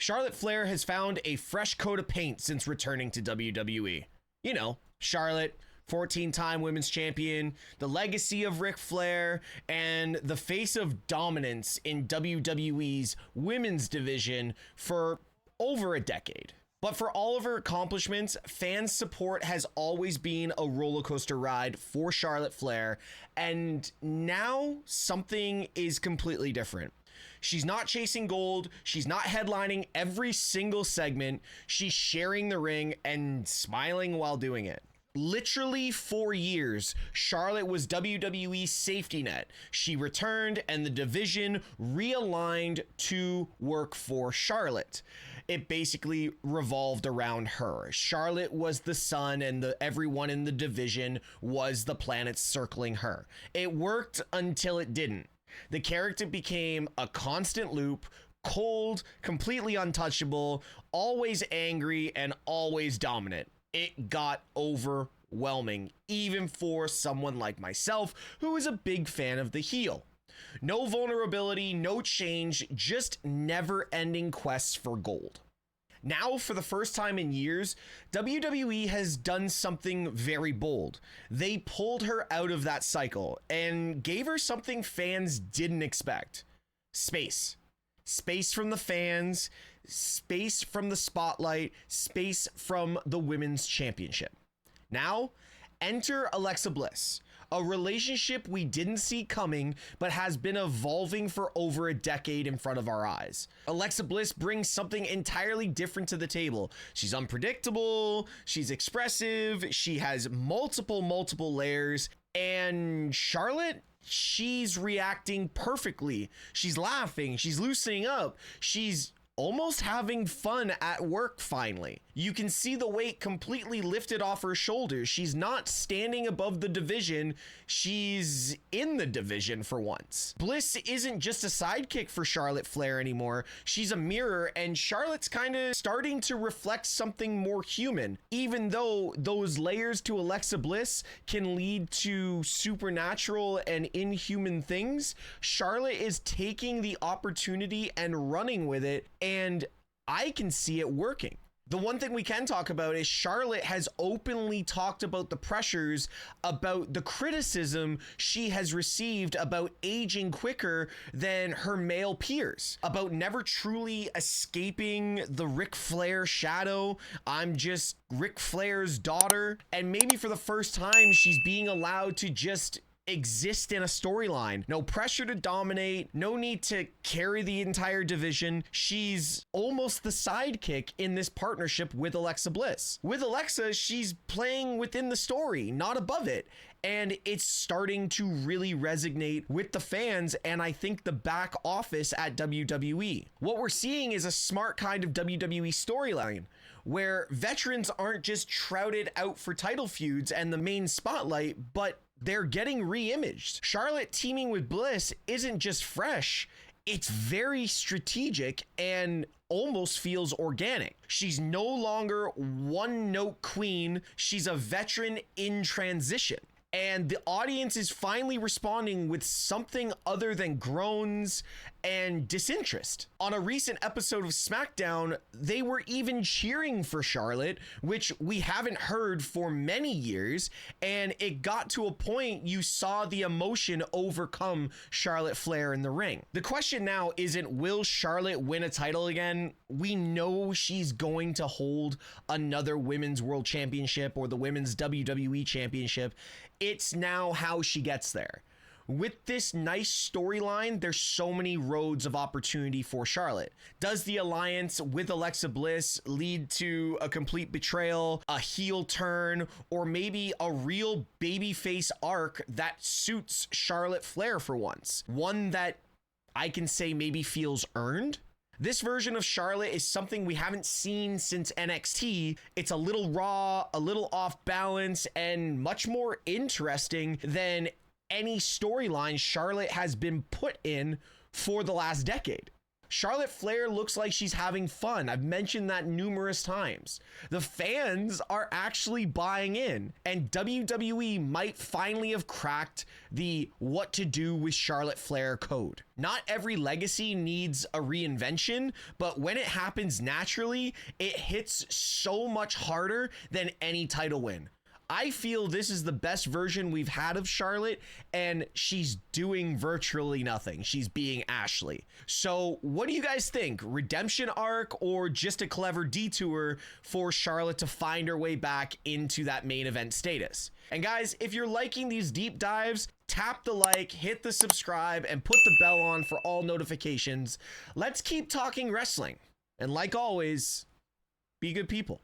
Charlotte Flair has found a fresh coat of paint since returning to WWE. You know, Charlotte, 14-time women's champion, the legacy of Ric Flair, and the face of dominance in WWE's women's division for over a decade. But for all of her accomplishments, fan support has always been a roller coaster ride for Charlotte Flair, and now something is completely different. She's not chasing gold. She's not headlining every single segment. She's sharing the ring and smiling while doing it. Literally 4 years, Charlotte was WWE's safety net. She returned and the division realigned to work for Charlotte. It basically revolved around her. Charlotte was the sun and everyone in the division was the planets circling her. It worked until it didn't. The character became a constant loop, cold, completely untouchable, always angry, and always dominant. It got overwhelming, even for someone like myself, who is a big fan of the heel. No vulnerability, no change, just never-ending quests for gold. Now, for the first time in years, WWE has done something very bold. They pulled her out of that cycle and gave her something fans didn't expect. Space. Space from the fans, space from the spotlight, space from the women's championship. Now, enter Alexa Bliss, a relationship we didn't see coming, but has been evolving for over a decade in front of our eyes. Alexa Bliss brings something entirely different to the table. She's unpredictable, she's expressive, she has multiple layers, and Charlotte, she's reacting perfectly. She's laughing, she's loosening up, she's almost having fun at work finally. You can see the weight completely lifted off her shoulders. She's not standing above the division, she's in the division for once. Bliss isn't just a sidekick for Charlotte Flair anymore, she's a mirror, and Charlotte's kind of starting to reflect something more human. Even though those layers to Alexa Bliss can lead to supernatural and inhuman things, Charlotte is taking the opportunity and running with it, and I can see it working. The one thing we can talk about is Charlotte has openly talked about the pressures, about the criticism she has received about aging quicker than her male peers, about never truly escaping the Ric Flair shadow. I'm just Ric Flair's daughter. And maybe for the first time, she's being allowed to just exist in a storyline. No pressure to dominate, no need to carry the entire division. She's almost the sidekick in this partnership with Alexa Bliss. With Alexa, she's playing within the story, not above it. And it's starting to really resonate with the fans and I think the back office at WWE. What we're seeing is a smart kind of WWE storyline where veterans aren't just trouted out for title feuds and the main spotlight, but they're getting re-imaged. Charlotte teaming with Bliss isn't just fresh, it's very strategic and almost feels organic. She's no longer one-note queen, she's a veteran in transition. And the audience is finally responding with something other than groans and disinterest. On a recent episode of SmackDown, they were even cheering for Charlotte, which we haven't heard for many years, and it got to a point you saw the emotion overcome Charlotte Flair in the ring. The question now isn't, will Charlotte win a title again? We know she's going to hold another Women's World Championship or the Women's WWE Championship. It's now how she gets there. With this nice storyline, there's so many roads of opportunity for Charlotte. Does the alliance with Alexa Bliss lead to a complete betrayal, a heel turn, or maybe a real babyface arc that suits Charlotte Flair for once? One that I can say maybe feels earned? This version of Charlotte is something we haven't seen since NXT. It's a little raw, a little off balance, and much more interesting than any storyline Charlotte has been put in for the last decade. Charlotte Flair looks like she's having fun. I've mentioned that numerous times. The fans are actually buying in, and WWE might finally have cracked the what to do with Charlotte Flair code. Not every legacy needs a reinvention, but when it happens naturally, it hits so much harder than any title win. I feel this is the best version we've had of Charlotte, and she's doing virtually nothing. She's being Ashley. So what do you guys think? Redemption arc or just a clever detour for Charlotte to find her way back into that main event status? And guys, if you're liking these deep dives, tap the like, hit the subscribe, and put the bell on for all notifications. Let's keep talking wrestling. And like always, be good people.